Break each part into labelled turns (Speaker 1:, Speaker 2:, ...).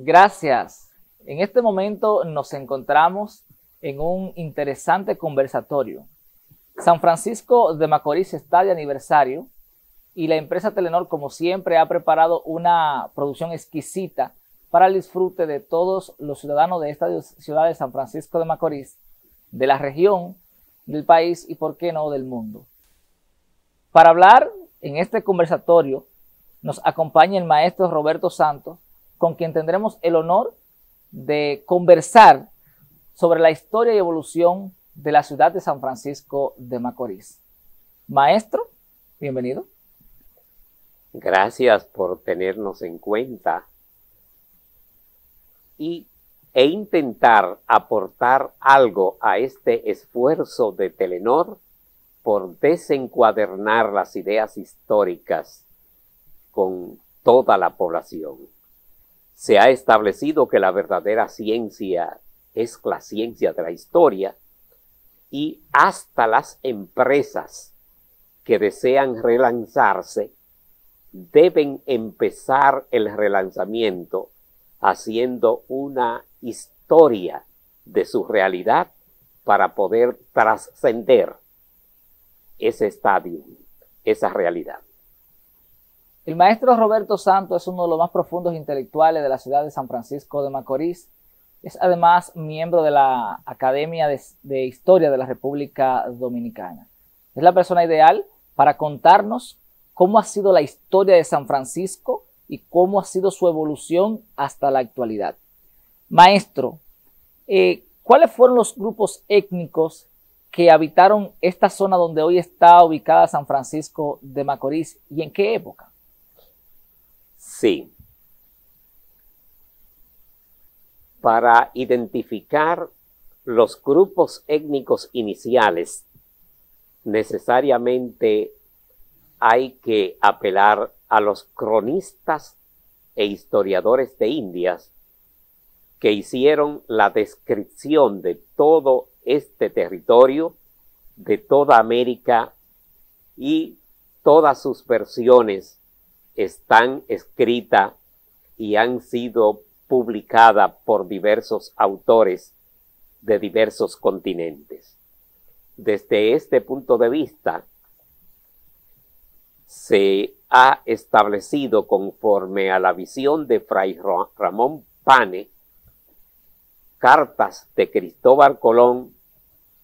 Speaker 1: Gracias. En este momento nos encontramos en un interesante conversatorio. San Francisco de Macorís está de aniversario y la empresa Telenor, como siempre, ha preparado una producción exquisita para el disfrute de todos los ciudadanos de esta ciudad de San Francisco de Macorís, de la región, del país y, por qué no, del mundo. Para hablar en este conversatorio nos acompaña el maestro Roberto Santos, con quien tendremos el honor de conversar sobre la historia y evolución de la ciudad de San Francisco de Macorís. Maestro, bienvenido.
Speaker 2: Gracias por tenernos en cuenta e intentar aportar algo a este esfuerzo de Telenor por desencuadernar las ideas históricas con toda la población. Se ha establecido que la verdadera ciencia es la ciencia de la historia, y hasta las empresas que desean relanzarse deben empezar el relanzamiento haciendo una historia de su realidad para poder trascender ese estadio, esa realidad.
Speaker 1: El maestro Roberto Santos es uno de los más profundos intelectuales de la ciudad de San Francisco de Macorís. Es además miembro de la Academia de Historia de la República Dominicana. Es la persona ideal para contarnos cómo ha sido la historia de San Francisco y cómo ha sido su evolución hasta la actualidad. Maestro, ¿cuáles fueron los grupos étnicos que habitaron esta zona donde hoy está ubicada San Francisco de Macorís y en qué época?
Speaker 2: Sí. Para identificar los grupos étnicos iniciales, necesariamente hay que apelar a los cronistas e historiadores de Indias que hicieron la descripción de todo este territorio, de toda América, y todas sus versiones están escritas y han sido publicadas por diversos autores de diversos continentes. Desde este punto de vista, se ha establecido, conforme a la visión de Fray Ramón Pane, cartas de Cristóbal Colón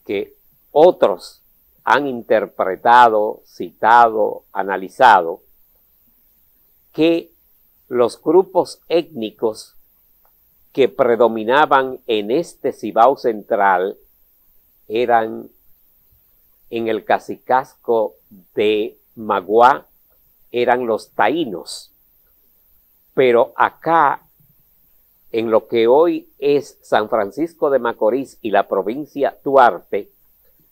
Speaker 2: que otros han interpretado, citado, analizado, que los grupos étnicos que predominaban en este Cibao central eran en el cacicazgo de Magua, eran los taínos, pero acá, en lo que hoy es San Francisco de Macorís y la provincia Duarte,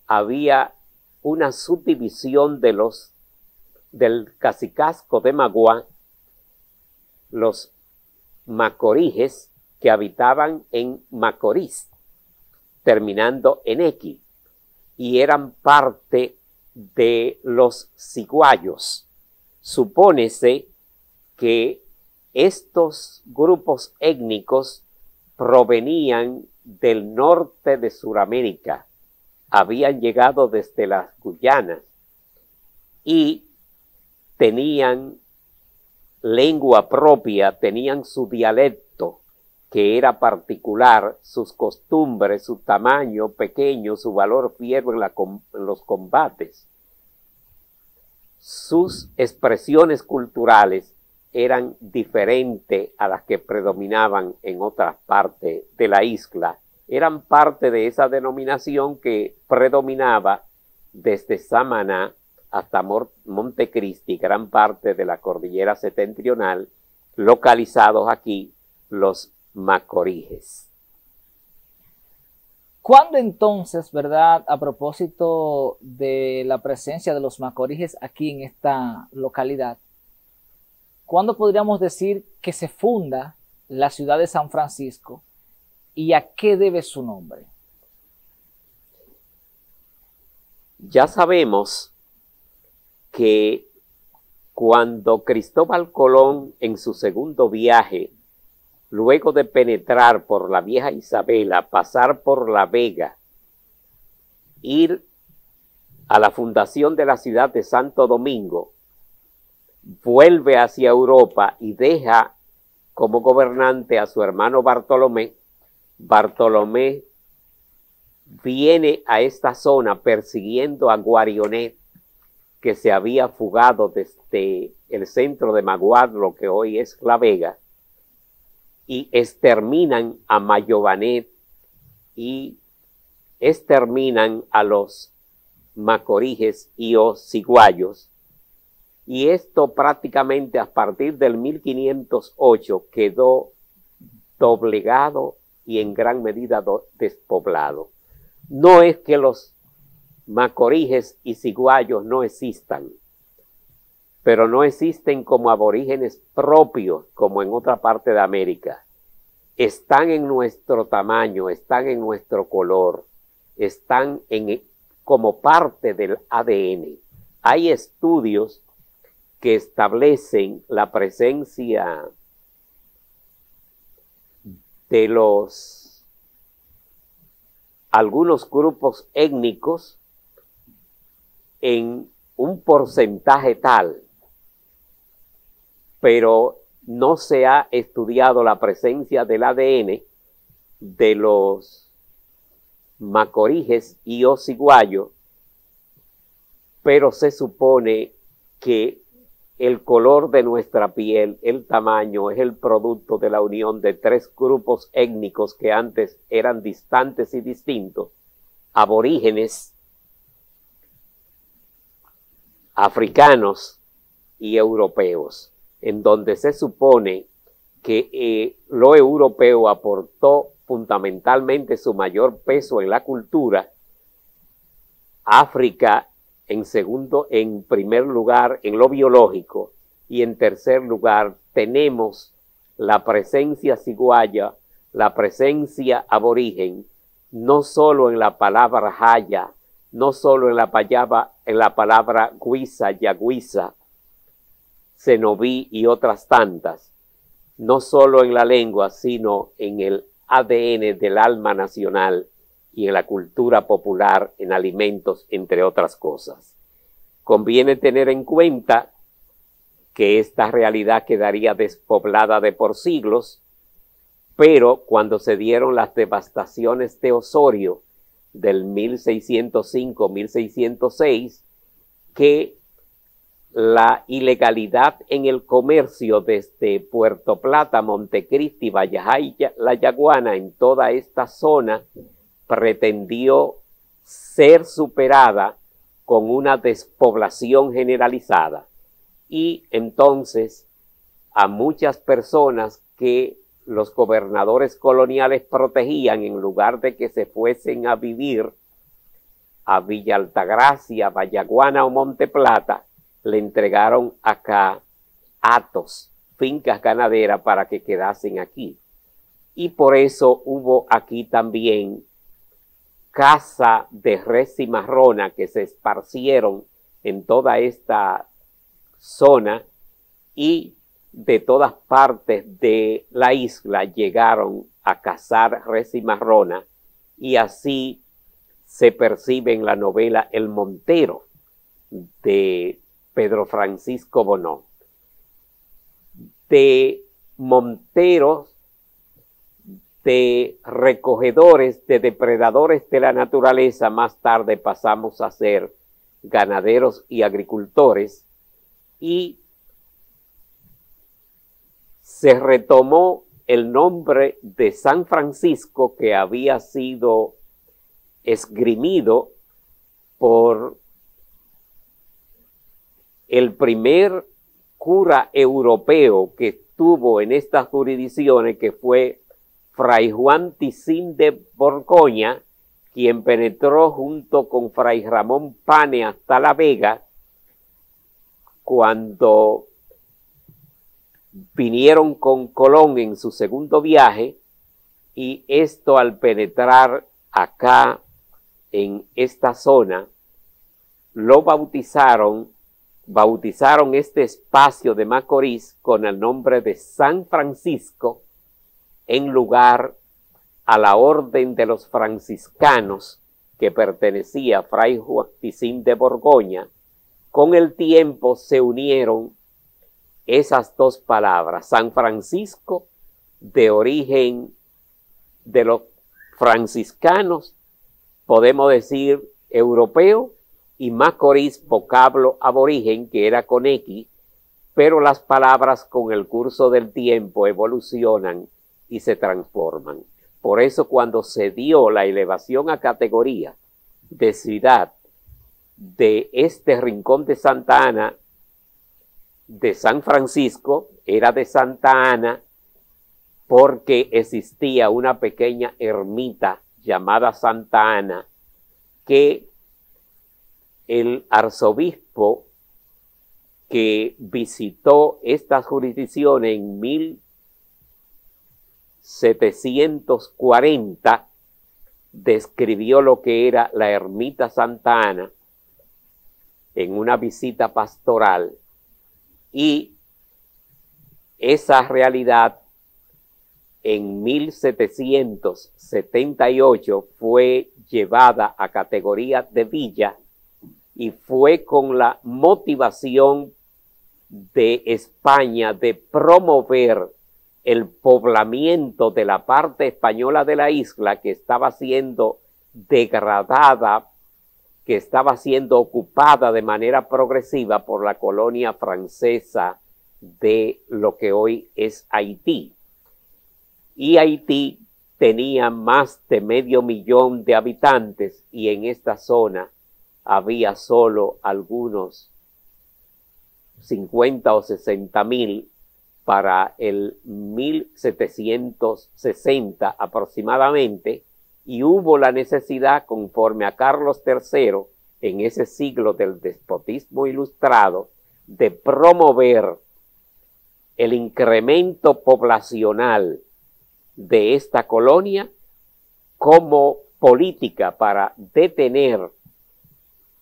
Speaker 2: había una subdivisión del cacicazgo de Magua, los macoriges, que habitaban en Macorís, terminando en Equi, y eran parte de los ciguayos. Supónese que estos grupos étnicos provenían del norte de Sudamérica, habían llegado desde las Guyanas y tenían lengua propia, tenían su dialecto que era particular, sus costumbres, su tamaño pequeño, su valor fiero en los combates. Sus expresiones culturales eran diferentes a las que predominaban en otras partes de la isla. Eran parte de esa denominación que predominaba desde Samaná hasta Montecristi, gran parte de la cordillera septentrional, localizados aquí los macoriges.
Speaker 1: ¿Cuándo entonces, verdad, a propósito de la presencia de los macoriges aquí en esta localidad, cuándo podríamos decir que se funda la ciudad de San Francisco y a qué debe su nombre?
Speaker 2: Ya sabemos que cuando Cristóbal Colón, en su segundo viaje, luego de penetrar por la Vieja Isabela, pasar por La Vega, ir a la fundación de la ciudad de Santo Domingo, vuelve hacia Europa y deja como gobernante a su hermano Bartolomé. Bartolomé viene a esta zona persiguiendo a Guarionet, que se había fugado desde el centro de Maguad, lo que hoy es La Vega, y exterminan a Mayobanet y exterminan a los macoriges y ociguayos. Y esto prácticamente a partir del 1508 quedó doblegado y en gran medida despoblado. No es que los macoriges y ciguayos no existan, pero no existen como aborígenes propios como en otra parte de América. Están en nuestro tamaño, están en nuestro color, están como parte del ADN. Hay estudios que establecen la presencia de algunos grupos étnicos en un porcentaje tal, pero no se ha estudiado la presencia del ADN de los macoriges y ociguayos, pero se supone que el color de nuestra piel, el tamaño, es el producto de la unión de tres grupos étnicos que antes eran distantes y distintos: aborígenes, africanos y europeos, en donde se supone que lo europeo aportó fundamentalmente su mayor peso en la cultura. África en primer lugar en lo biológico, y en tercer lugar tenemos la presencia ciguaya, la presencia aborigen, no solo en la palabra jaya, no solo en la palabra guisa, yaguisa, cenoví y otras tantas, no solo en la lengua, sino en el ADN del alma nacional y en la cultura popular, en alimentos, entre otras cosas. Conviene tener en cuenta que esta realidad quedaría despoblada de por siglos, pero cuando se dieron las devastaciones de Osorio del 1605-1606, que la ilegalidad en el comercio desde Puerto Plata, Montecristi, Vallajá y La Yaguana, en toda esta zona, pretendió ser superada con una despoblación generalizada. Y entonces a muchas personas que los gobernadores coloniales protegían, en lugar de que se fuesen a vivir a Villa Altagracia, Vallaguana o Monte Plata, le entregaron acá hatos, fincas ganaderas, para que quedasen aquí. Y por eso hubo aquí también caza de res cimarrona que se esparcieron en toda esta zona, y de todas partes de la isla llegaron a cazar res cimarrona, y así se percibe en la novela El Montero de Pedro Francisco Bonó. De monteros, de recogedores, de depredadores de la naturaleza, más tarde pasamos a ser ganaderos y agricultores, y se retomó el nombre de San Francisco, que había sido esgrimido por el primer cura europeo que estuvo en estas jurisdicciones, que fue Fray Juan Ticín de Borgoña, quien penetró junto con Fray Ramón Pane hasta La Vega, cuando vinieron con Colón en su segundo viaje, y esto, al penetrar acá en esta zona, lo bautizaron este espacio de Macorís con el nombre de San Francisco, en lugar a la orden de los franciscanos que pertenecía a Fray Juan Vicín de Borgoña. Con el tiempo se unieron esas dos palabras, San Francisco, de origen de los franciscanos, podemos decir europeo, y Macorís, vocablo aborigen, que era con X, pero las palabras con el curso del tiempo evolucionan y se transforman. Por eso cuando se dio la elevación a categoría de ciudad de este rincón de Santa Ana, de San Francisco, era de Santa Ana porque existía una pequeña ermita llamada Santa Ana que el arzobispo que visitó estas jurisdicciones en 1740 describió lo que era la ermita Santa Ana en una visita pastoral, y esa realidad en 1778 fue llevada a categoría de villa, y fue con la motivación de España de promover el poblamiento de la parte española de la isla que estaba siendo degradada, que estaba siendo ocupada de manera progresiva por la colonia francesa de lo que hoy es Haití. Y Haití tenía más de 500,000 de habitantes, y en esta zona había solo algunos 50 o 60,000 para el 1760 aproximadamente, y hubo la necesidad, conforme a Carlos III, en ese siglo del despotismo ilustrado, de promover el incremento poblacional de esta colonia como política para detener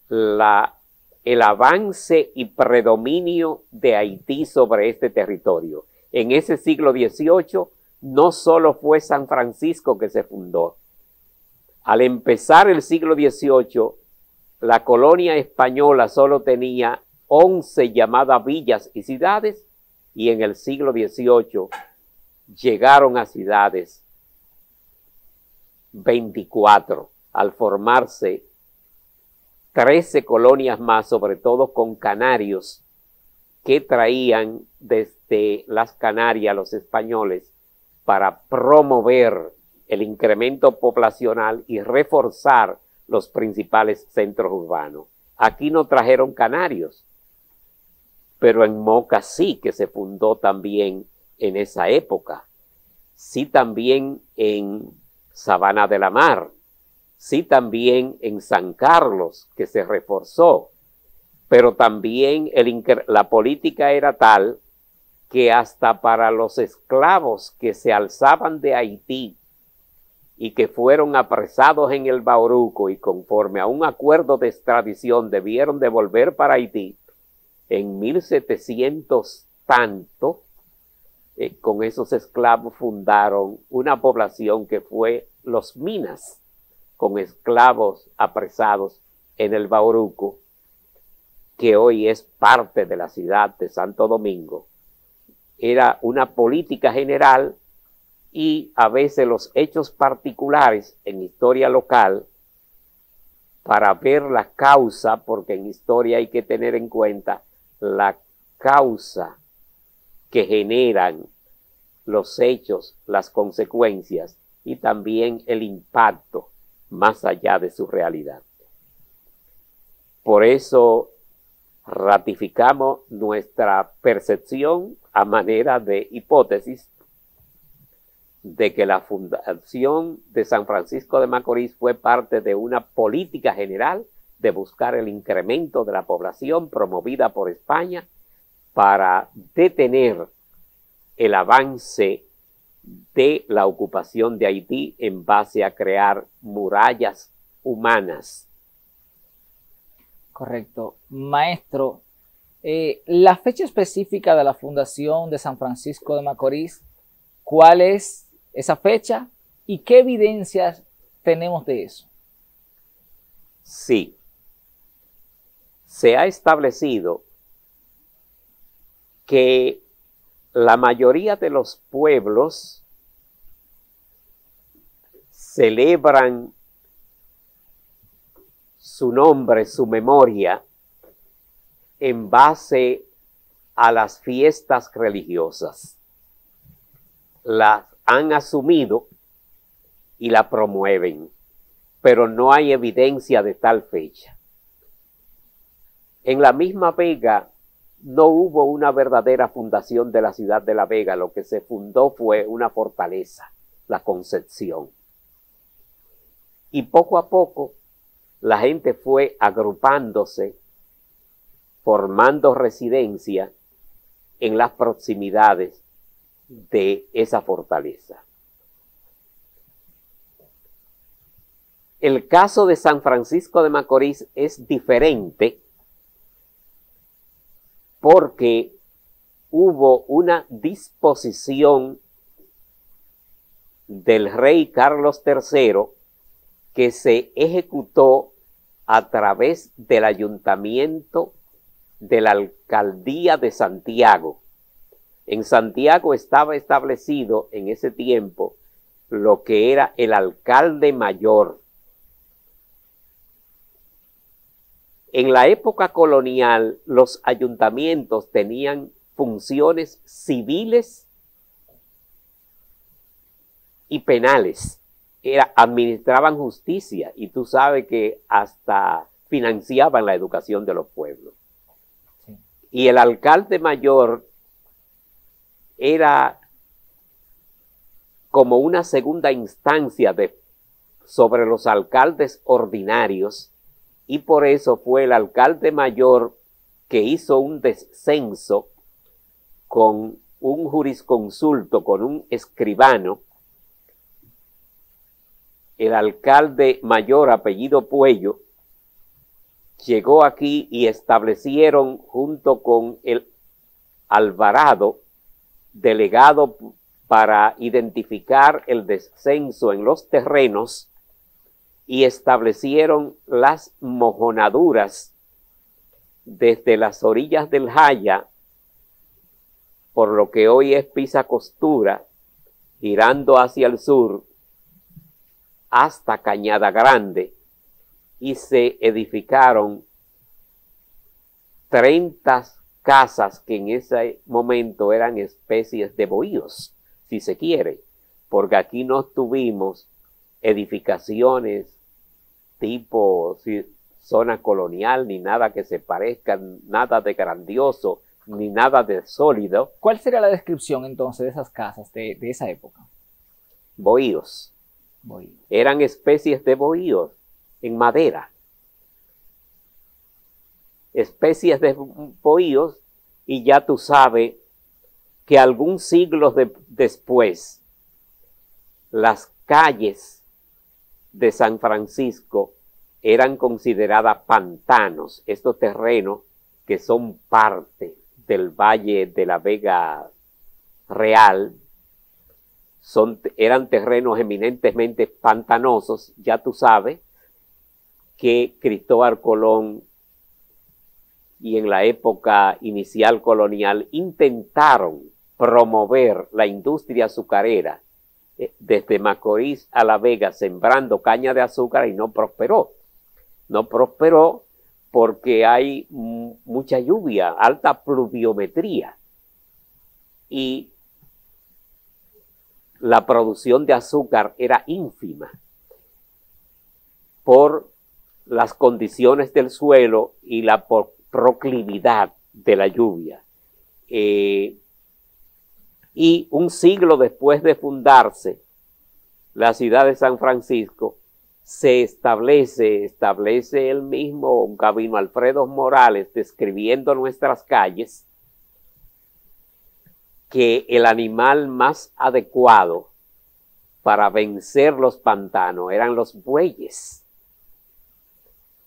Speaker 2: el avance y predominio de Haití sobre este territorio. En ese siglo XVIII no solo fue San Francisco que se fundó. Al empezar el siglo XVIII, la colonia española solo tenía 11 llamadas villas y ciudades, y en el siglo XVIII llegaron a ciudades 24, al formarse 13 colonias más, sobre todo con canarios que traían desde las Canarias los españoles para promover el incremento poblacional y reforzar los principales centros urbanos. Aquí no trajeron canarios, pero en Moca sí, que se fundó también en esa época. Sí, también en Sabana de la Mar. Sí, también en San Carlos, que se reforzó, pero también la política era tal que hasta para los esclavos que se alzaban de Haití y que fueron apresados en el Bauruco y conforme a un acuerdo de extradición debieron de volver para Haití, en 1700 tanto, con esos esclavos fundaron una población que fue los Minas, con esclavos apresados en el Bauruco, que hoy es parte de la ciudad de Santo Domingo. Era una política general, y a veces los hechos particulares en historia local, para ver la causa, porque en historia hay que tener en cuenta la causa que generan los hechos, las consecuencias y también el impacto más allá de su realidad. Por eso ratificamos nuestra percepción a manera de hipótesis de que la fundación de San Francisco de Macorís fue parte de una política general de buscar el incremento de la población promovida por España para detener el avance de la ocupación de Haití en base a crear murallas humanas.
Speaker 1: Correcto. Maestro, la fecha específica de la fundación de San Francisco de Macorís, ¿cuál es esa fecha y qué evidencias tenemos de eso.
Speaker 2: Sí, se ha establecido que la mayoría de los pueblos celebran su nombre, su memoria, en base a las fiestas religiosas. Las han asumido y la promueven, pero no hay evidencia de tal fecha. En la misma Vega no hubo una verdadera fundación de la ciudad de La Vega. Lo que se fundó fue una fortaleza, la Concepción. Y poco a poco la gente fue agrupándose, formando residencia en las proximidades de esa fortaleza. El caso de San Francisco de Macorís es diferente porque hubo una disposición del rey Carlos III que se ejecutó a través del ayuntamiento de la alcaldía de Santiago. En Santiago estaba establecido en ese tiempo lo que era el alcalde mayor. En la época colonial, los ayuntamientos tenían funciones civiles y penales. Administraban justicia y tú sabes que hasta financiaban la educación de los pueblos. Sí. Y el alcalde mayor era como una segunda instancia sobre los alcaldes ordinarios, y por eso fue el alcalde mayor que hizo un descenso con un jurisconsulto, con un escribano. El alcalde mayor, apellido Puello, llegó aquí y establecieron junto con el Alvarado, delegado para identificar el descenso en los terrenos, y establecieron las mojonaduras desde las orillas del Jaya, por lo que hoy es Pisa Costura, girando hacia el sur, hasta Cañada Grande, y se edificaron 30 casas que en ese momento eran especies de bohíos, si se quiere, porque aquí no tuvimos edificaciones tipo zona colonial, ni nada que se parezca, nada de grandioso, ni nada de sólido.
Speaker 1: ¿Cuál sería la descripción entonces de esas casas de esa época?
Speaker 2: Bohíos. Eran especies de bohíos en madera. Especies de bohíos, y ya tú sabes que algún siglo después, las calles de San Francisco eran consideradas pantanos. Estos terrenos que son parte del Valle de la Vega Real, eran terrenos eminentemente pantanosos. Ya tú sabes que Cristóbal Colón y en la época inicial colonial intentaron promover la industria azucarera desde Macorís a La Vega, sembrando caña de azúcar, y no prosperó. No prosperó porque hay mucha lluvia, alta pluviometría, y la producción de azúcar era ínfima por las condiciones del suelo y la proclividad de la lluvia. Y un siglo después de fundarse la ciudad de San Francisco, se establece el mismo Gabino Alfredo Morales, describiendo nuestras calles, que el animal más adecuado para vencer los pantanos eran los bueyes,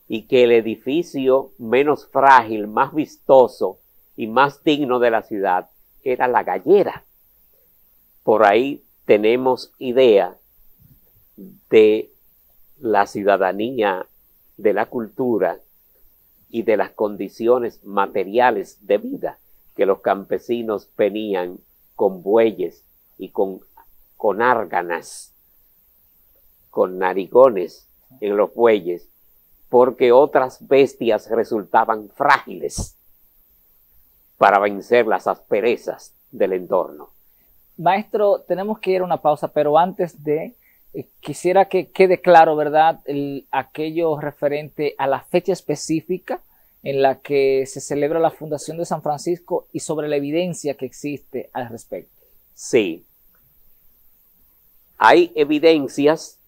Speaker 2: y que el edificio menos frágil, más vistoso y más digno de la ciudad era la gallera. Por ahí tenemos idea de la ciudadanía, de la cultura y de las condiciones materiales de vida que los campesinos venían con bueyes y con árganas, con narigones en los bueyes, porque otras bestias resultaban frágiles para vencer las asperezas del entorno.
Speaker 1: Maestro, tenemos que ir a una pausa, pero antes de, quisiera que quede claro, ¿verdad?, aquello referente a la fecha específica en la que se celebra la fundación de San Francisco y sobre la evidencia que existe al respecto.
Speaker 2: Sí, hay evidencias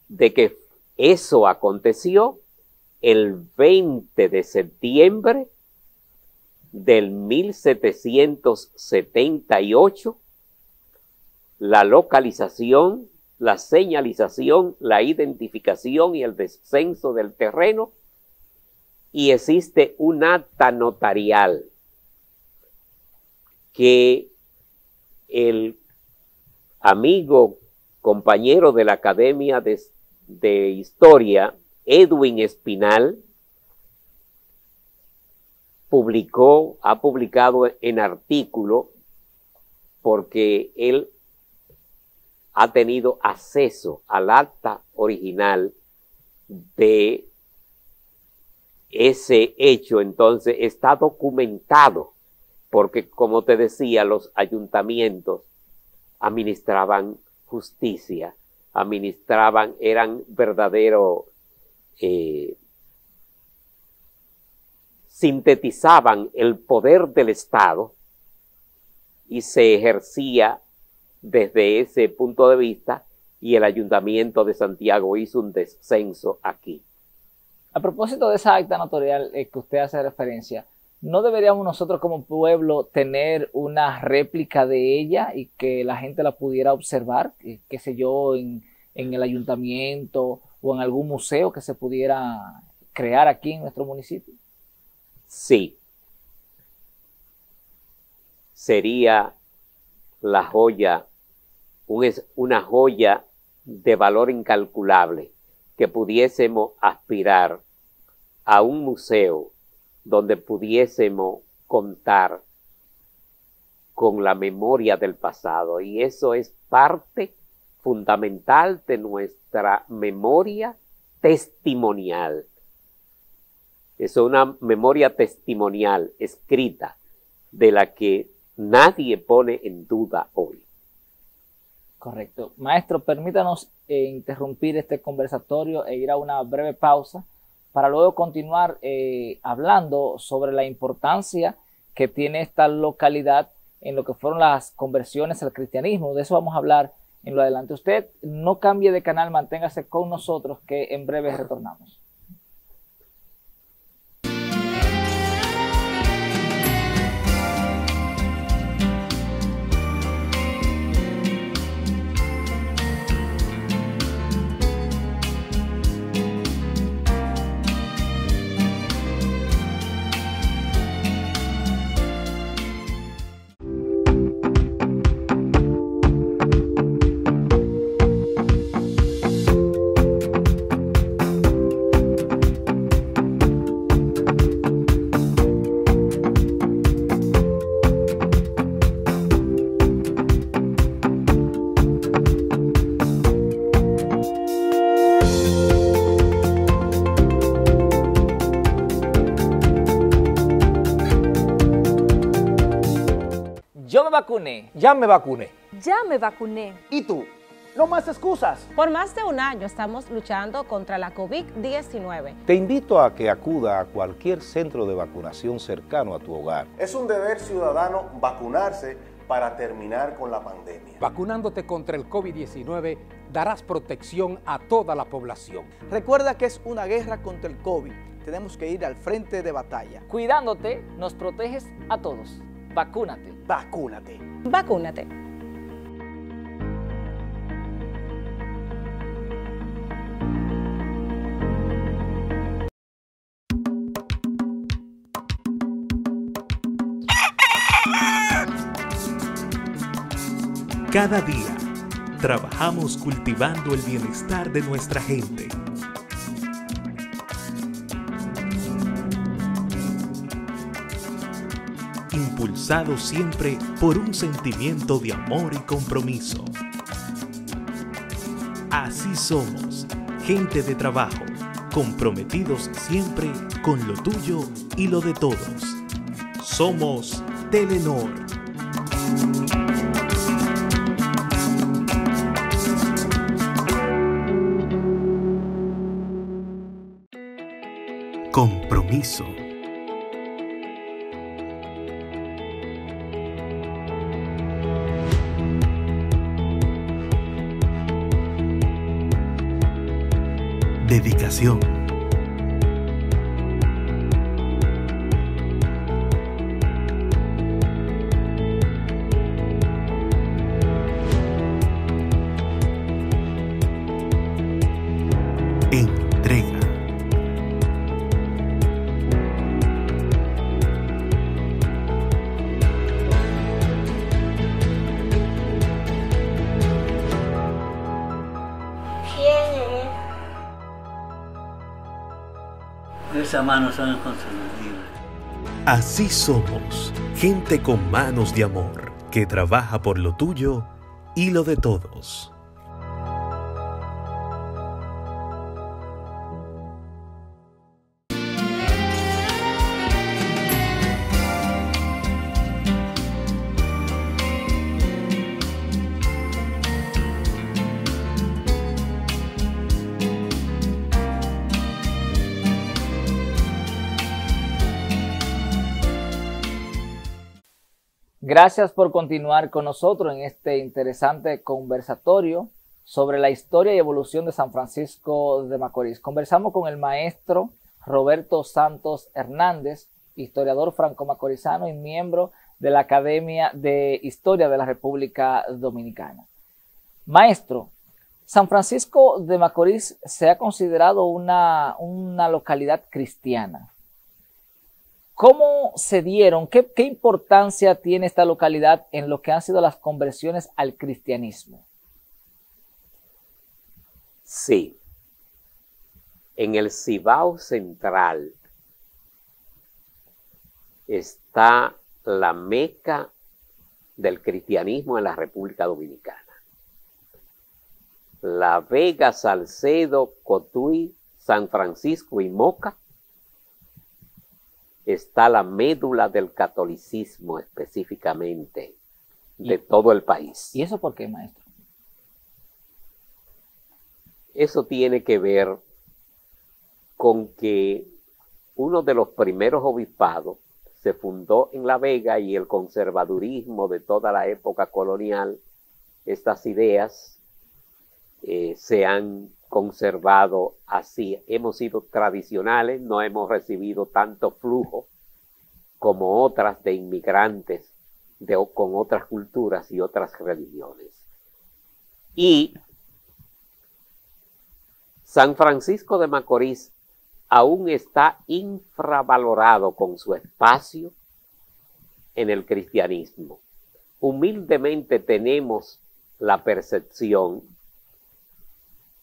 Speaker 2: de que eso aconteció el 20 de septiembre del 1778, la localización, la señalización, la identificación y el descenso del terreno, y existe un acta notarial que el amigo, compañero de la Academia de Historia, Edwin Espinal, ha publicado en artículo, porque él ha tenido acceso al acta original de ese hecho. Entonces está documentado, porque como te decía, los ayuntamientos administraban justicia, eran verdaderos, sintetizaban el poder del Estado y se ejercía desde ese punto de vista, y el Ayuntamiento de Santiago hizo un descenso aquí.
Speaker 1: A propósito de esa acta notarial que usted hace referencia, ¿no deberíamos nosotros como pueblo tener una réplica de ella y que la gente la pudiera observar, qué sé yo, en el ayuntamiento o en algún museo que se pudiera crear aquí en nuestro municipio?
Speaker 2: Sí. Sería la joya, una joya de valor incalculable, que pudiésemos aspirar a un museo donde pudiésemos contar con la memoria del pasado, y eso es parte fundamental de nuestra memoria testimonial. Es una memoria testimonial escrita de la que nadie pone en duda hoy.
Speaker 1: Correcto. Maestro, permítanos interrumpir este conversatorio e ir a una breve pausa para luego continuar hablando sobre la importancia que tiene esta localidad en lo que fueron las conversiones al cristianismo. De eso vamos a hablar en lo adelante. Usted no cambie de canal, manténgase con nosotros, que en breve retornamos. Yo me vacuné.
Speaker 3: Ya me vacuné.
Speaker 4: Ya me vacuné.
Speaker 3: ¿Y tú? No más excusas.
Speaker 5: Por más de un año estamos luchando contra la COVID-19.
Speaker 3: Te invito a que acuda a cualquier centro de vacunación cercano a tu hogar.
Speaker 6: Es un deber ciudadano vacunarse para terminar con la pandemia.
Speaker 7: Vacunándote contra el COVID-19 darás protección a toda la población.
Speaker 8: Recuerda que es una guerra contra el COVID. Tenemos que ir al frente de batalla.
Speaker 1: Cuidándote, nos proteges a todos. Vacúnate.
Speaker 8: Vacúnate.
Speaker 5: Vacúnate.
Speaker 9: Cada día
Speaker 4: trabajamos cultivando el bienestar de nuestra gente. Impulsado siempre por un sentimiento de amor y compromiso. Así somos, gente de trabajo, comprometidos siempre con lo tuyo y lo de todos. Somos Telenor. Compromiso. Dedicación. Entrega.
Speaker 9: Esas manos son inconfundibles.
Speaker 4: Así somos, gente con manos de amor, que trabaja por lo tuyo y lo de todos.
Speaker 1: Gracias por continuar con nosotros en este interesante conversatorio sobre la historia y evolución de San Francisco de Macorís. Conversamos con el maestro Roberto Santos Hernández, historiador franco-macorizano y miembro de la Academia de Historia de la República Dominicana. Maestro, San Francisco de Macorís se ha considerado una localidad cristiana. ¿Cómo se dieron? ¿Qué importancia tiene esta localidad en lo que han sido las conversiones al cristianismo?
Speaker 2: Sí. En el Cibao Central está la meca del cristianismo en la República Dominicana. La Vega, Salcedo, Cotuí, San Francisco y Moca está la médula del catolicismo específicamente de todo el país.
Speaker 1: ¿Y eso por qué, maestro?
Speaker 2: Eso tiene que ver con que uno de los primeros obispados se fundó en La Vega y el conservadurismo de toda la época colonial, estas ideas se han conservado así. Hemos sido tradicionales, no hemos recibido tanto flujo como otras de inmigrantes con otras culturas y otras religiones. Y San Francisco de Macorís aún está infravalorado con su espacio en el cristianismo. Humildemente tenemos la percepción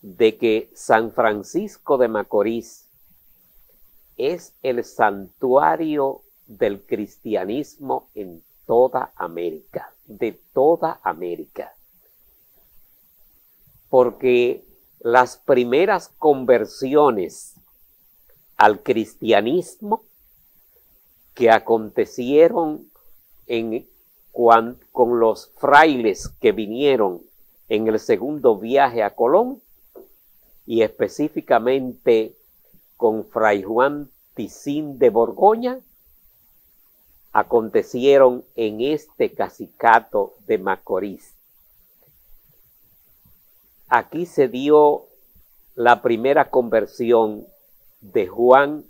Speaker 2: de que San Francisco de Macorís es el santuario del cristianismo en toda América, de toda América. Porque las primeras conversiones al cristianismo que acontecieron con los frailes que vinieron en el segundo viaje a Colón, y específicamente con Fray Juan Ticín de Borgoña, acontecieron en este cacicato de Macorís. Aquí se dio la primera conversión de Juan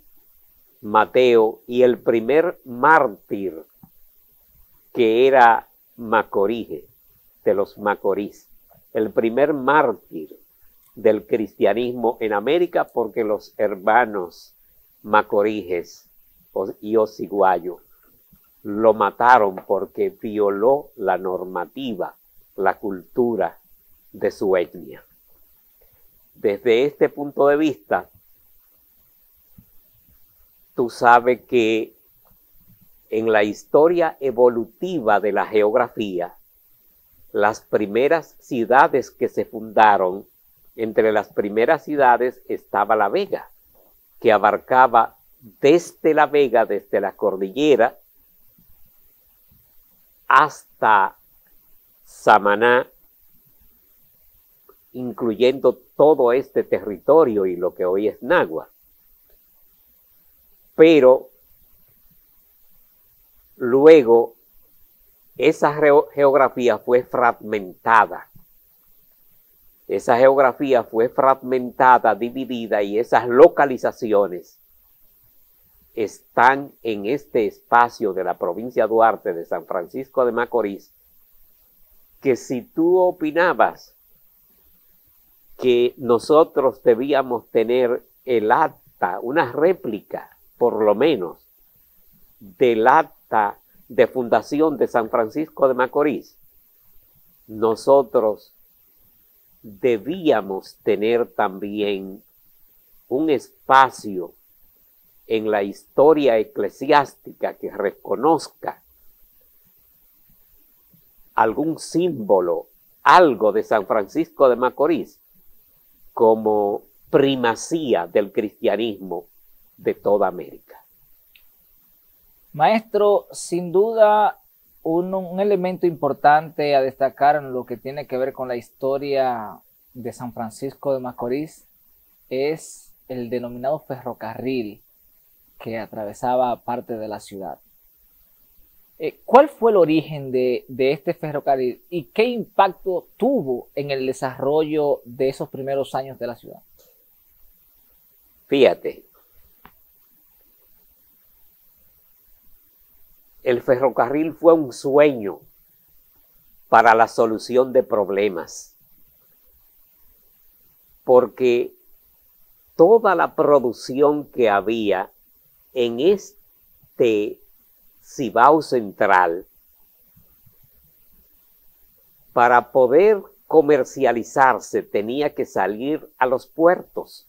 Speaker 2: Mateo y el primer mártir que era Macorige, de los Macorís, el primer mártir del cristianismo en América, porque los hermanos Macoriges y Osiguayo lo mataron porque violó la normativa, la cultura de su etnia. Desde este punto de vista, tú sabes que en la historia evolutiva de la geografía, las primeras ciudades que se fundaron, entre las primeras ciudades estaba La Vega, que abarcaba desde La Vega, desde la cordillera, hasta Samaná, incluyendo todo este territorio y lo que hoy es Nagua. Pero luego esa geografía fue fragmentada. Esa geografía fue fragmentada, dividida, y esas localizaciones están en este espacio de la provincia Duarte de San Francisco de Macorís, que si tú opinabas que nosotros debíamos tener el acta, una réplica, por lo menos, del acta de fundación de San Francisco de Macorís, nosotros debíamos tener también un espacio en la historia eclesiástica que reconozca algún símbolo, algo de San Francisco de Macorís, como primacía del cristianismo de toda América.
Speaker 1: Maestro, sin duda un elemento importante a destacar en lo que tiene que ver con la historia de San Francisco de Macorís es el denominado ferrocarril que atravesaba parte de la ciudad. ¿Cuál fue el origen de este ferrocarril y qué impacto tuvo en el desarrollo de esos primeros años de la ciudad?
Speaker 2: Fíjate, el ferrocarril fue un sueño para la solución de problemas, porque toda la producción que había en este Cibao Central, para poder comercializarse tenía que salir a los puertos,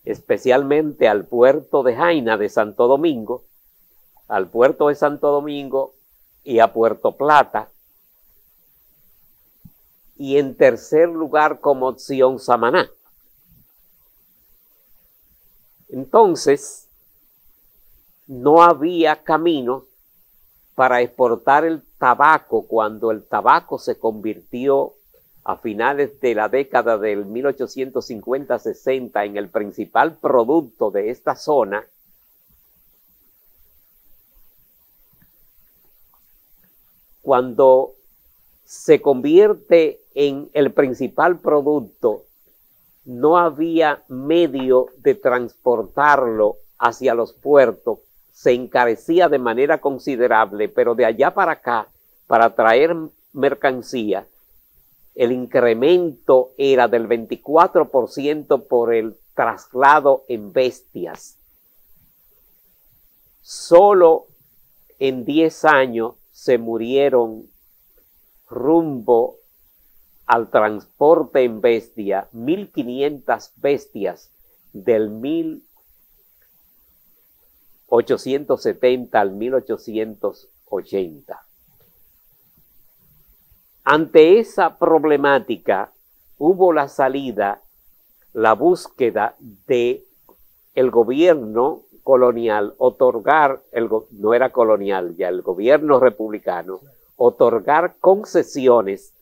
Speaker 2: especialmente al puerto de Jaina de Santo Domingo, al puerto de Santo Domingo y a Puerto Plata, y en tercer lugar como opción Samaná. Entonces, no había camino para exportar el tabaco cuando el tabaco se convirtió a finales de la década del 1850-60 en el principal producto de esta zona. Cuando se convierte en el principal producto, no había medio de transportarlo hacia los puertos, se encarecía de manera considerable, pero de allá para acá, para traer mercancía, el incremento era del 24% por el traslado en bestias. Solo en 10 años se murieron rumbo al transporte en bestia 1.500 bestias del 1870 al 1880. Ante esa problemática hubo la salida, la búsqueda de el gobierno colonial otorgar, no era colonial ya, el gobierno republicano, otorgar concesiones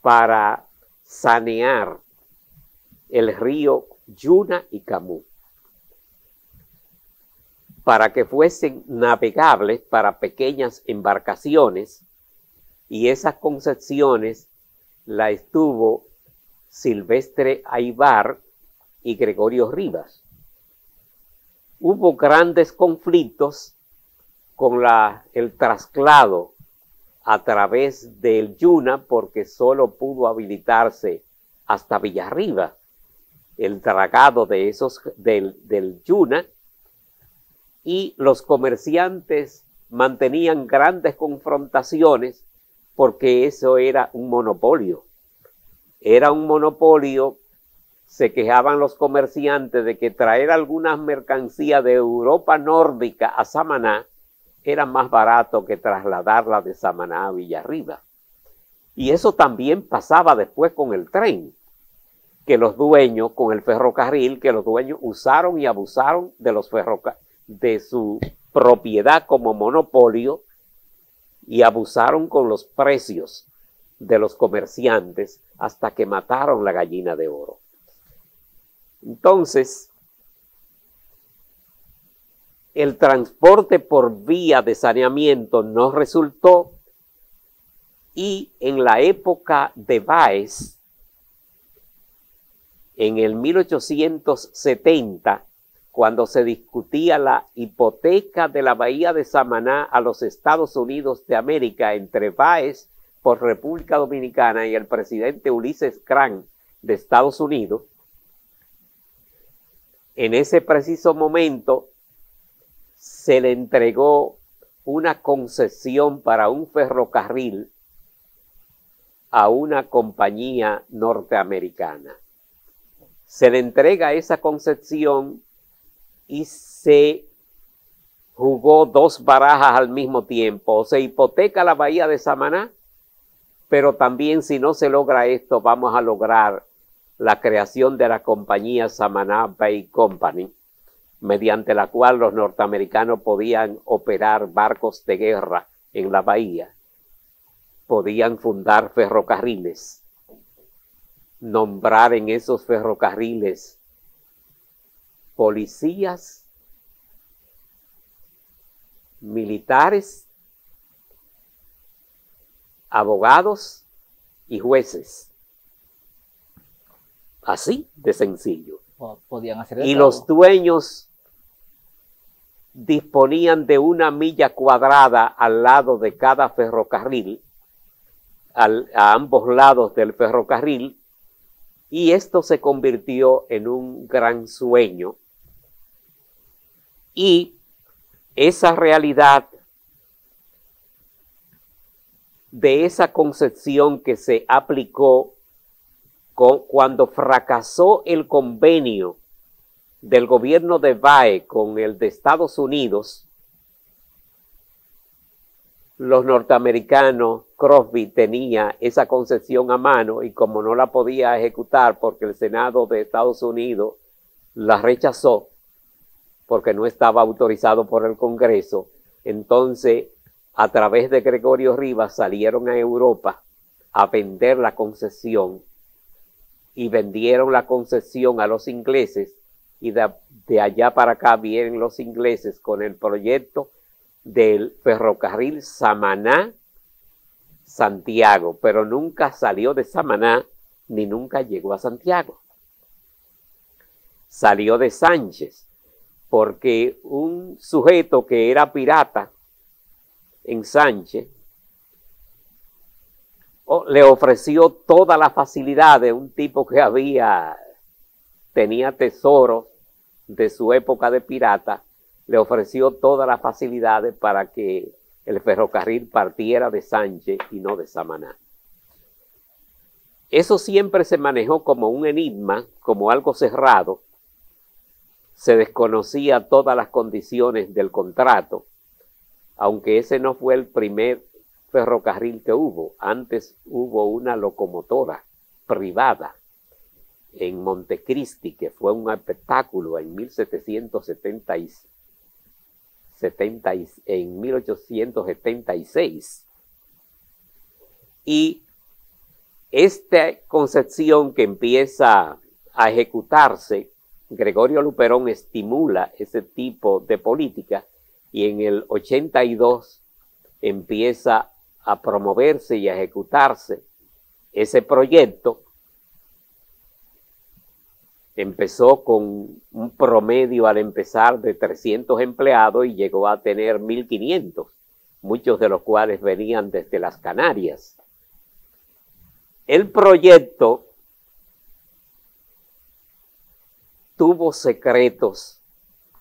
Speaker 2: para sanear el río Yuna y Camus, para que fuesen navegables para pequeñas embarcaciones, y esas concesiones la estuvo Silvestre Aybar y Gregorio Rivas. Hubo grandes conflictos con el traslado a través del Yuna, porque solo pudo habilitarse hasta Villarriba el dragado de del Yuna, y los comerciantes mantenían grandes confrontaciones porque eso era un monopolio. Era un monopolio. Se quejaban los comerciantes de que traer algunas mercancías de Europa nórdica a Samaná era más barato que trasladarla de Samaná a Villarriba. Y eso también pasaba después con el tren, que los dueños, con el ferrocarril, que los dueños usaron y abusaron de su propiedad como monopolio y abusaron con los precios de los comerciantes hasta que mataron la gallina de oro. Entonces, el transporte por vía de saneamiento no resultó, y en la época de Báez, en el 1870, cuando se discutía la hipoteca de la bahía de Samaná a los Estados Unidos de América entre Báez por República Dominicana y el presidente Ulises Grant de Estados Unidos, en ese preciso momento se le entregó una concesión para un ferrocarril a una compañía norteamericana. Se le entrega esa concesión y se jugó dos barajas al mismo tiempo. O se hipoteca la bahía de Samaná, pero también, si no se logra esto, vamos a lograr la creación de la compañía Samaná Bay Company, mediante la cual los norteamericanos podían operar barcos de guerra en la bahía, podían fundar ferrocarriles, nombrar en esos ferrocarriles policías, militares, abogados y jueces. Así de sencillo.
Speaker 1: Podían hacer de
Speaker 2: y
Speaker 1: todo.
Speaker 2: Los dueños disponían de una milla cuadrada al lado de cada ferrocarril, a ambos lados del ferrocarril, y esto se convirtió en un gran sueño. Y esa realidad de esa concepción que se aplicó cuando fracasó el convenio del gobierno de Báez con el de Estados Unidos, los norteamericanos, Crosby tenía esa concesión a mano, y como no la podía ejecutar porque el Senado de Estados Unidos la rechazó porque no estaba autorizado por el Congreso, entonces a través de Gregorio Rivas salieron a Europa a vender la concesión, y vendieron la concesión a los ingleses, y de allá para acá vienen los ingleses con el proyecto del ferrocarril Samaná-Santiago, pero nunca salió de Samaná ni nunca llegó a Santiago. Salió de Sánchez, porque un sujeto que era pirata en Sánchez le ofreció toda la facilidad de un tipo que tenía tesoros de su época de pirata, le ofreció todas las facilidades para que el ferrocarril partiera de Sánchez y no de Samaná. Eso siempre se manejó como un enigma, como algo cerrado. Se desconocía todas las condiciones del contrato, aunque ese no fue el primer ferrocarril que hubo. Antes hubo una locomotora privada en Montecristi, que fue un espectáculo en 1876. Y esta concepción que empieza a ejecutarse, Gregorio Luperón estimula ese tipo de política, y en el 82 empieza a promoverse y a ejecutarse ese proyecto. Empezó con un promedio al empezar de 300 empleados y llegó a tener 1.500, muchos de los cuales venían desde las Canarias. El proyecto tuvo secretos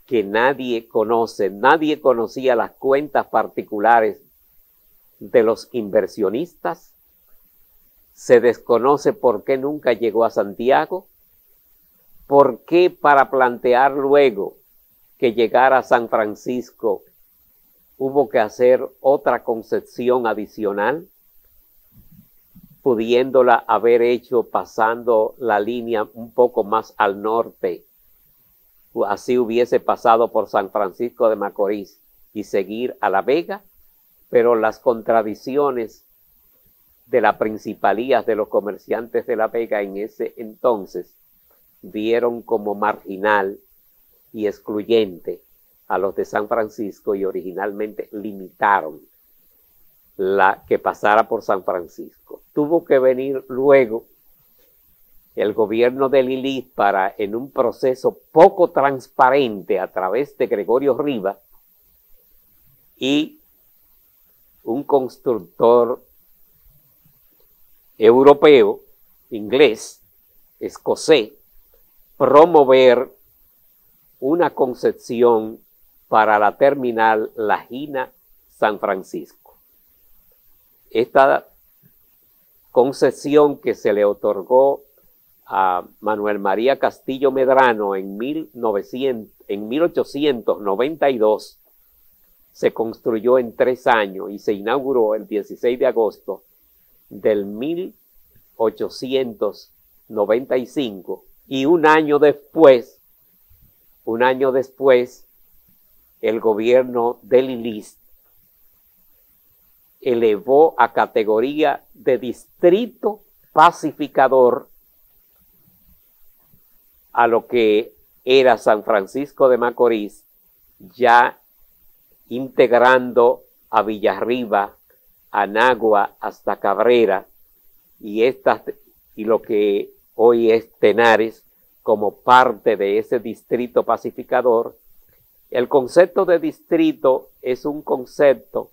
Speaker 2: que nadie conoce. Nadie conocía las cuentas particulares de los inversionistas. Se desconoce por qué nunca llegó a Santiago, por qué para plantear luego que llegara a San Francisco hubo que hacer otra concepción adicional, pudiéndola haber hecho pasando la línea un poco más al norte. Así hubiese pasado por San Francisco de Macorís y seguir a La Vega, pero las contradicciones de las principalías de los comerciantes de La Vega en ese entonces vieron como marginal y excluyente a los de San Francisco y originalmente limitaron la que pasara por San Francisco. Tuvo que venir luego el gobierno de Lilith para, en un proceso poco transparente a través de Gregorio Rivas y un constructor europeo, inglés, escocés, promover una concepción para la terminal La Gina San Francisco. Esta concesión que se le otorgó a Manuel María Castillo Medrano en 1892 se construyó en 3 años y se inauguró el 16 de agosto del 1895 y un año después, el gobierno de Lilith elevó a categoría de distrito pacificador a lo que era San Francisco de Macorís, ya integrando a Villarriba, a Nagua, hasta Cabrera, y lo que hoy es Tenares, como parte de ese distrito pacificador. El concepto de distrito es un concepto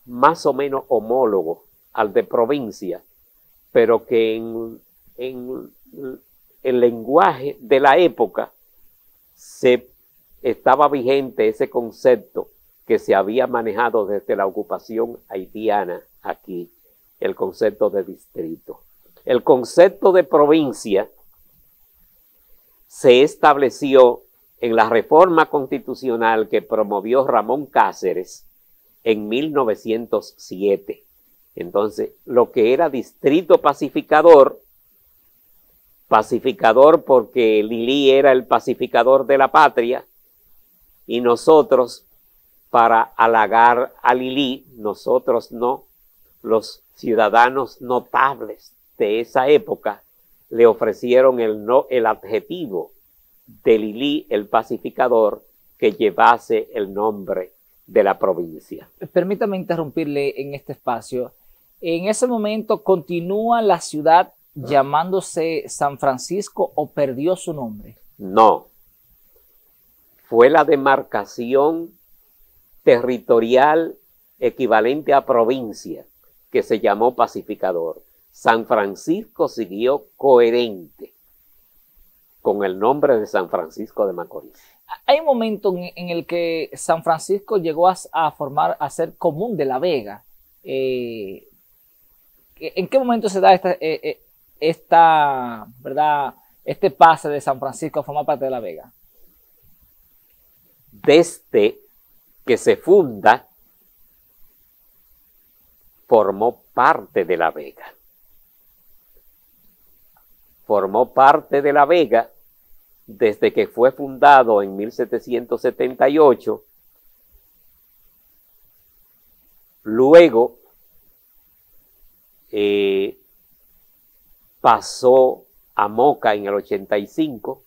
Speaker 2: más o menos homólogo al de provincia, pero que en el lenguaje de la época estaba vigente ese concepto que se había manejado desde la ocupación haitiana aquí, el concepto de distrito. El concepto de provincia se estableció en la reforma constitucional que promovió Ramón Cáceres en 1907. Entonces, lo que era distrito pacificador porque Lilí era el pacificador de la patria, y nosotros, para halagar a Lilí, nosotros no, los ciudadanos notables de esa época, le ofrecieron el adjetivo de Lilí, el pacificador, que llevase el nombre de la provincia.
Speaker 1: Permítame interrumpirle en este espacio. En ese momento, ¿continúa la ciudad llamándose San Francisco o perdió su nombre?
Speaker 2: No. Fue la demarcación territorial equivalente a provincia que se llamó pacificador. San Francisco siguió coherente con el nombre de San Francisco de Macorís.
Speaker 1: Hay un momento en el que San Francisco llegó a ser común de La Vega. ¿En qué momento se da este pase de San Francisco a formar parte de La Vega?
Speaker 2: Desde que se funda, formó parte de La Vega. Formó parte de La Vega desde que fue fundado en 1778. Luego pasó a Moca en el 85,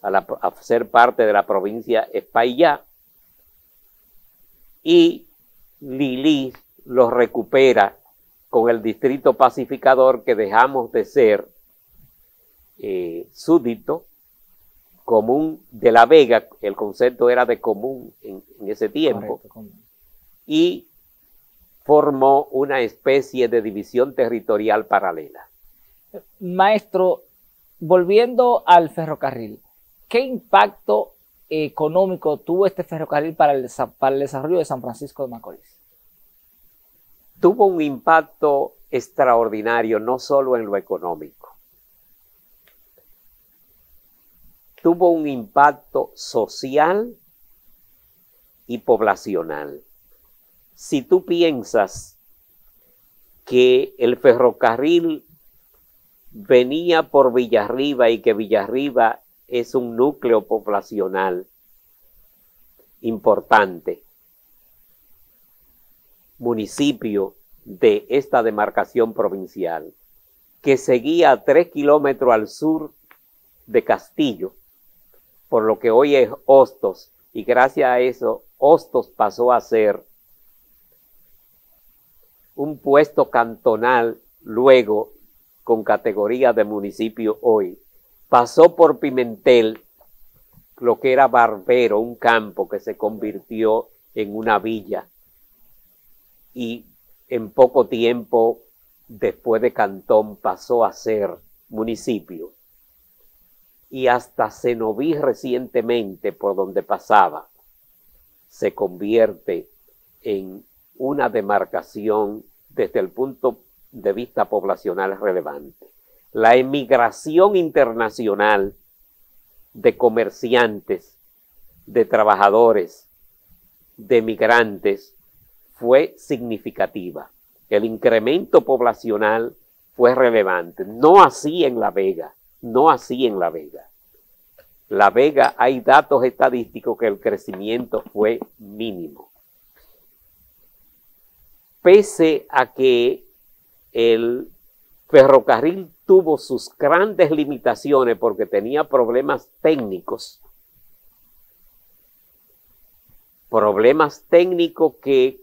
Speaker 2: a ser parte de la provincia Espaillá, y Lilí lo recupera con el distrito pacificador, que dejamos de ser súbdito común de La Vega. El concepto era de común en ese tiempo. Correcto, y formó una especie de división territorial paralela.
Speaker 1: Maestro, volviendo al ferrocarril, ¿qué impacto económico tuvo este ferrocarril para el desarrollo de San Francisco de Macorís?
Speaker 2: tuvo un impacto extraordinario, no solo en lo económico. Tuvo un impacto social y poblacional. Si tú piensas que el ferrocarril venía por Villarriba y que Villarriba es un núcleo poblacional importante, municipio de esta demarcación provincial, que seguía a 3 kilómetros al sur de Castillo, por lo que hoy es Hostos, y gracias a eso Hostos pasó a ser un puesto cantonal luego con categoría de municipio hoy. Pasó por Pimentel, lo que era Barbero, un campo que se convirtió en una villa, y en poco tiempo después de Cantón pasó a ser municipio. Y hasta Cenoví recientemente, por donde pasaba, se convierte en una demarcación desde el punto de vista poblacional relevante. La emigración internacional de comerciantes, de trabajadores, de migrantes, fue significativa. El incremento poblacional fue relevante. No así en La Vega, no así en La Vega. La Vega, hay datos estadísticos que el crecimiento fue mínimo. Pese a que el ferrocarril tuvo sus grandes limitaciones porque tenía problemas técnicos que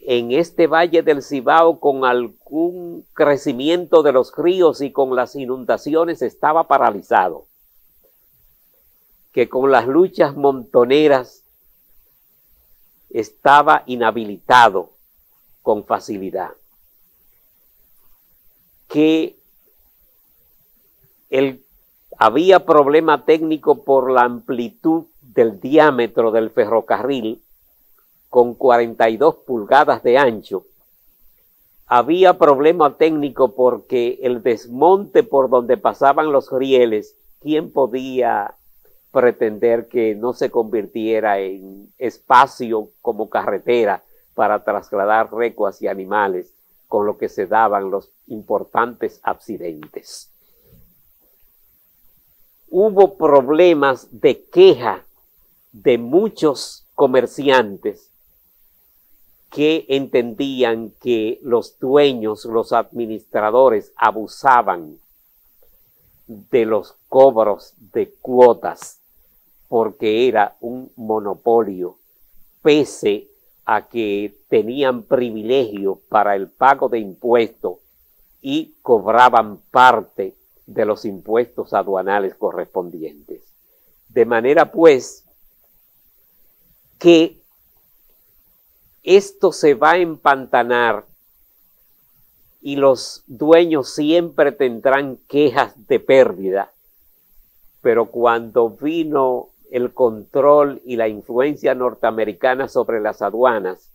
Speaker 2: en este Valle del Cibao, con algún crecimiento de los ríos y con las inundaciones, estaba paralizado, que con las luchas montoneras estaba inhabilitado con facilidad, que había problema técnico por la amplitud del diámetro del ferrocarril, con 42 pulgadas de ancho. Había problema técnico porque el desmonte por donde pasaban los rieles, ¿quién podía pretender que no se convirtiera en espacio como carretera para trasladar recuas y animales, con lo que se daban los importantes accidentes? Hubo problemas de queja de muchos comerciantes que entendían que los dueños, los administradores, abusaban de los cobros de cuotas porque era un monopolio, pese a que tenían privilegio para el pago de impuestos y cobraban parte de los impuestos aduanales correspondientes. De manera pues que esto se va a empantanar y los dueños siempre tendrán quejas de pérdida, pero cuando vino el control y la influencia norteamericana sobre las aduanas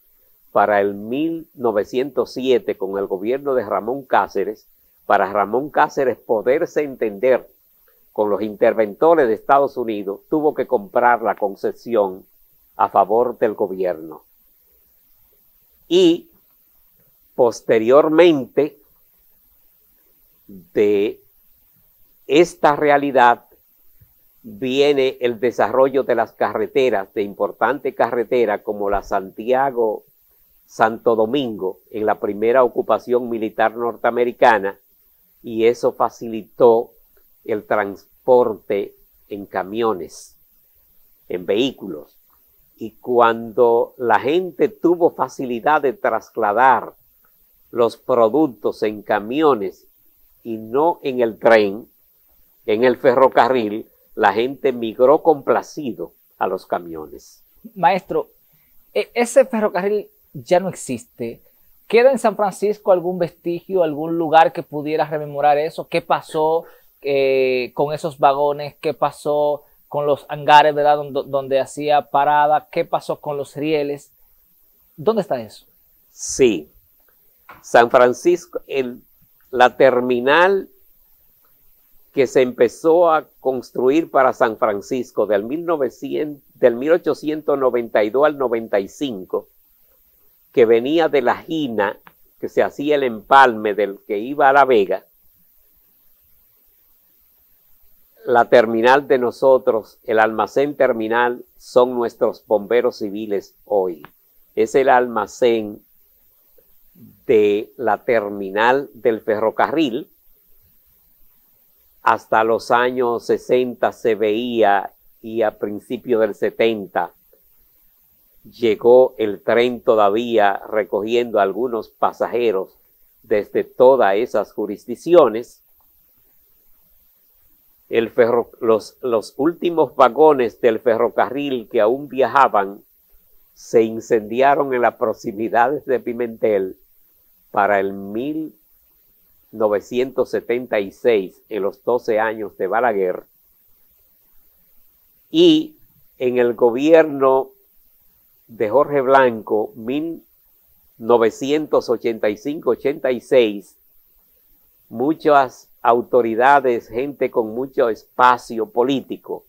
Speaker 2: para el 1907 con el gobierno de Ramón Cáceres, para Ramón Cáceres poderse entender con los interventores de Estados Unidos, tuvo que comprar la concesión a favor del gobierno. Y posteriormente de esta realidad viene el desarrollo de las carreteras, de importantes carreteras como la Santiago-Santo Domingo en la primera ocupación militar norteamericana, y eso facilitó el transporte en camiones, en vehículos. Y cuando la gente tuvo facilidad de trasladar los productos en camiones y no en el tren, en el ferrocarril, la gente migró complacido a los camiones.
Speaker 1: Maestro, ese ferrocarril ya no existe. ¿Queda en San Francisco algún vestigio, algún lugar que pudiera rememorar eso? ¿Qué pasó con esos vagones? ¿Qué pasó con los hangares, ¿verdad? Donde hacía parada? ¿Qué pasó con los rieles? ¿Dónde está eso?
Speaker 2: Sí, San Francisco, la terminal que se empezó a construir para San Francisco del 1892 al 95, que venía de la Gina, que se hacía el empalme del que iba a La Vega. La terminal de nosotros, el almacén terminal, son nuestros bomberos civiles hoy. Es el almacén de la terminal del ferrocarril. Hasta los años 60 se veía, y a principios del 70 llegó el tren todavía recogiendo a algunos pasajeros desde todas esas jurisdicciones. Los últimos vagones del ferrocarril que aún viajaban se incendiaron en las proximidades de Pimentel para el 1976, en los 12 años de Balaguer, y en el gobierno de Jorge Blanco, 1985-86, muchas autoridades, gente con mucho espacio político,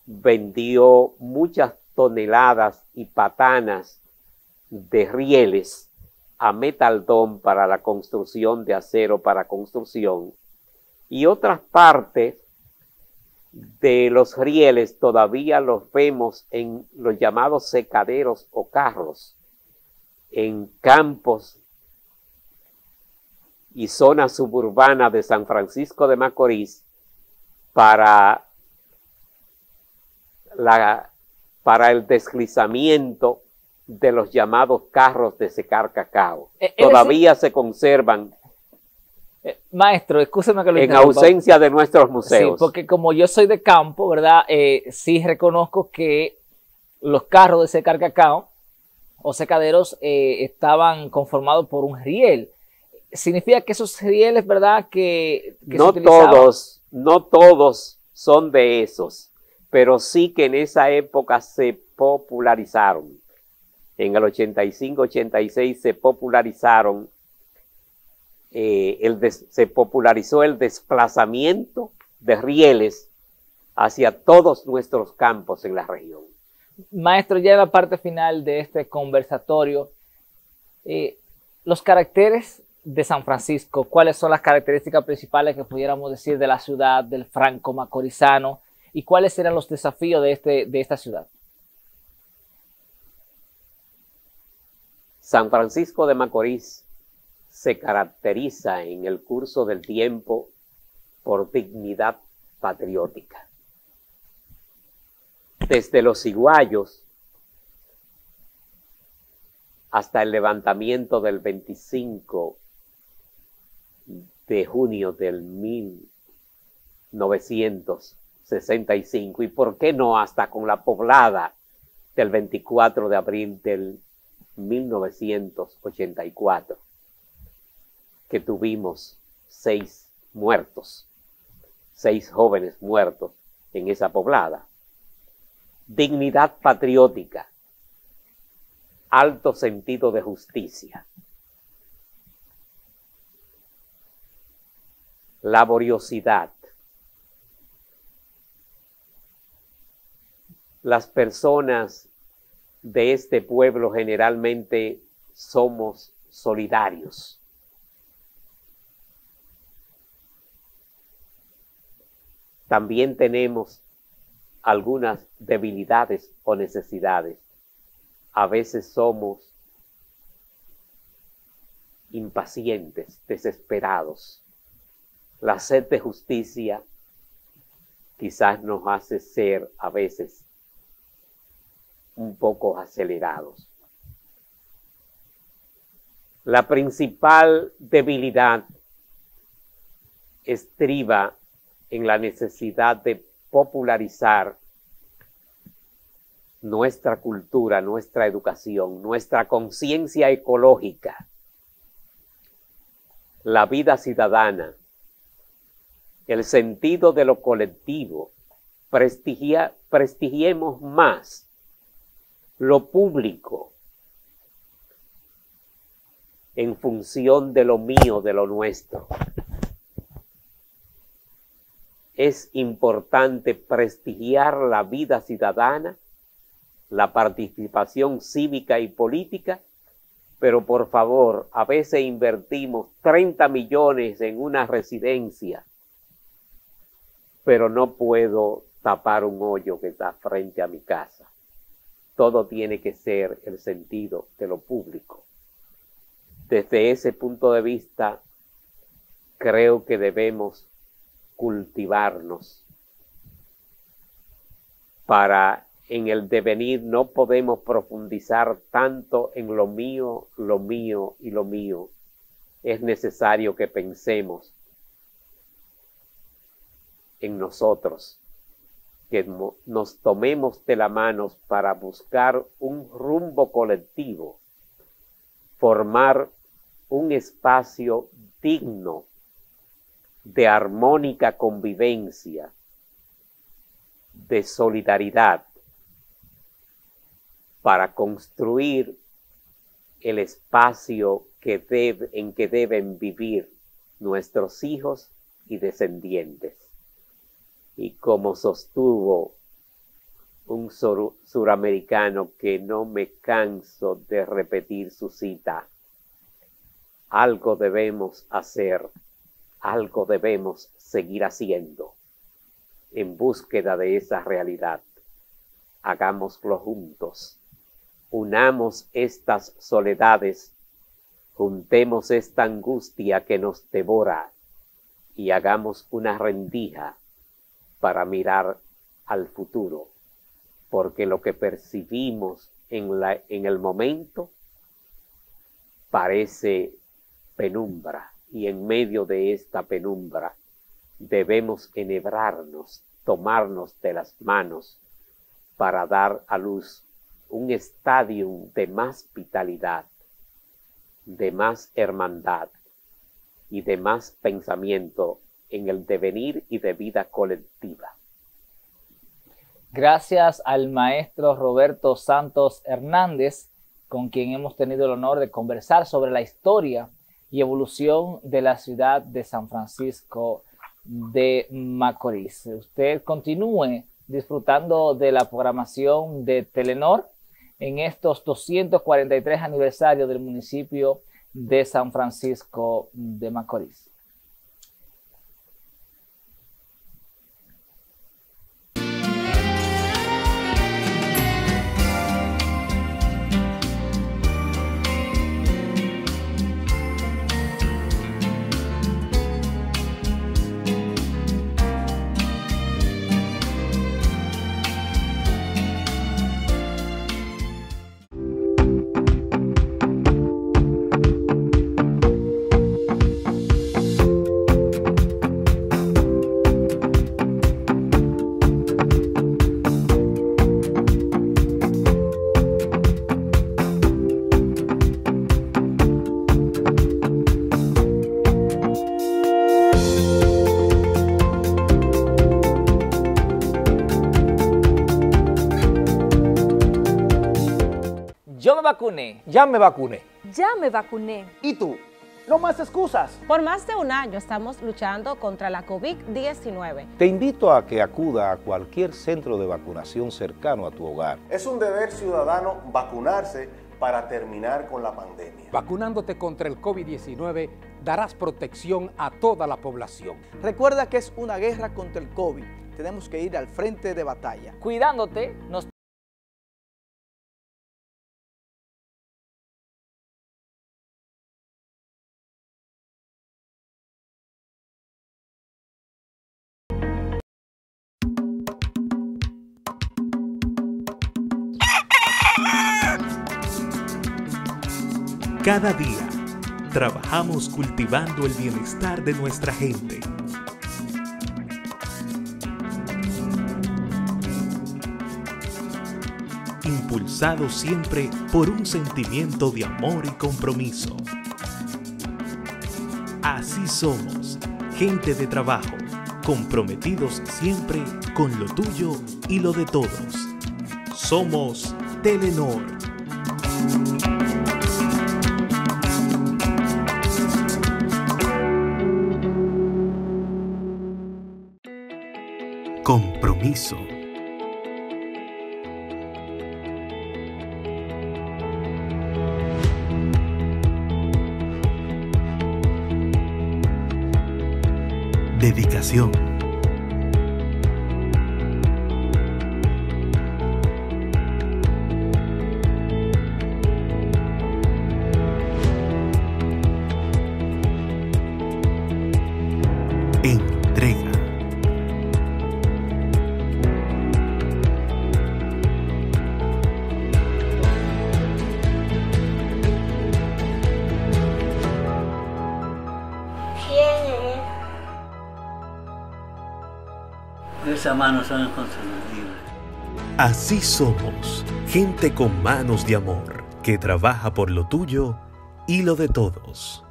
Speaker 2: vendió muchas toneladas y patanas de rieles a Metaldón para la construcción de acero para construcción, y otras partes de los rieles todavía los vemos en los llamados secaderos o carros, en campos y zonas suburbanas de San Francisco de Macorís para el deslizamiento de los llamados carros de secar cacao. Todavía se conservan.
Speaker 1: Maestro, escúcheme que lo
Speaker 2: en ausencia de nuestros museos.
Speaker 1: Sí, porque como yo soy de campo, ¿verdad? Sí reconozco que los carros de secar cacao o secaderos estaban conformados por un riel. Significa que esos rieles, ¿verdad? Que
Speaker 2: no todos son de esos, pero sí que en esa época se popularizaron. En el 85-86 se popularizaron. Se popularizó el desplazamiento de rieles hacia todos nuestros campos en la región.
Speaker 1: Maestro, ya en la parte final de este conversatorio, los caracteres de San Francisco, ¿cuáles son las características principales que pudiéramos decir de la ciudad, del franco macorizano, y cuáles serán los desafíos de esta ciudad?
Speaker 2: San Francisco de Macorís se caracteriza en el curso del tiempo por dignidad patriótica. Desde los ciguayos hasta el levantamiento del 25 de junio del 1965, y por qué no hasta con la poblada del 24 de abril del 1984, que tuvimos 6 muertos, 6 jóvenes muertos en esa poblada. Dignidad patriótica, alto sentido de justicia, laboriosidad. Las personas de este pueblo generalmente somos solidarios. También tenemos algunas debilidades o necesidades. A veces somos impacientes, desesperados. La sed de justicia quizás nos hace ser a veces un poco acelerados. La principal debilidad estriba en la necesidad de popularizar nuestra cultura, nuestra educación, nuestra conciencia ecológica, la vida ciudadana, el sentido de lo colectivo. Prestigiemos más lo público, en función de lo mío, de lo nuestro. Es importante prestigiar la vida ciudadana, la participación cívica y política, pero por favor, a veces invertimos 30 millones en una residencia, pero no puedo tapar un hoyo que está frente a mi casa. Todo tiene que ser el sentido de lo público. Desde ese punto de vista, creo que debemos cultivarnos para en el devenir. No podemos profundizar tanto en lo mío y lo mío. Es necesario que pensemos en nosotros, que nos tomemos de la mano para buscar un rumbo colectivo, formar un espacio digno de armónica convivencia, de solidaridad, para construir el espacio en que deben vivir nuestros hijos y descendientes. Y como sostuvo un suramericano que no me canso de repetir su cita, algo debemos hacer, algo debemos seguir haciendo en búsqueda de esa realidad. Hagámoslo juntos, unamos estas soledades, juntemos esta angustia que nos devora y hagamos una rendija para mirar al futuro, porque lo que percibimos en el momento parece penumbra, y en medio de esta penumbra debemos enhebrarnos, tomarnos de las manos para dar a luz un estadio de más vitalidad, de más hermandad y de más pensamiento en el devenir y de vida colectiva.
Speaker 1: Gracias al maestro Roberto Santos Hernández, con quien hemos tenido el honor de conversar sobre la historia y evolución de la ciudad de San Francisco de Macorís. Usted continúe disfrutando de la programación de Telenor en estos 243 aniversarios del municipio de San Francisco de Macorís. Yo me vacuné.
Speaker 8: Ya me vacuné.
Speaker 5: Ya me vacuné.
Speaker 8: ¿Y tú? No más excusas.
Speaker 5: Por más de un año estamos luchando contra la COVID-19.
Speaker 3: Te invito a que acuda a cualquier centro de vacunación cercano a tu hogar.
Speaker 6: Es un deber ciudadano vacunarse para terminar con la pandemia.
Speaker 7: Vacunándote contra el COVID-19 darás protección a toda la población.
Speaker 8: Recuerda que es una guerra contra el COVID. Tenemos que ir al frente de batalla.
Speaker 1: Cuidándote, nos
Speaker 4: Cada día trabajamos cultivando el bienestar de nuestra gente. Impulsado siempre por un sentimiento de amor y compromiso. Así somos, gente de trabajo, comprometidos siempre con lo tuyo y lo de todos. Somos Telenor. compromiso. Dedicación. Entrega.
Speaker 9: Esas manos son inconfundibles.
Speaker 4: Así somos, gente con manos de amor, que trabaja por lo tuyo y lo de todos.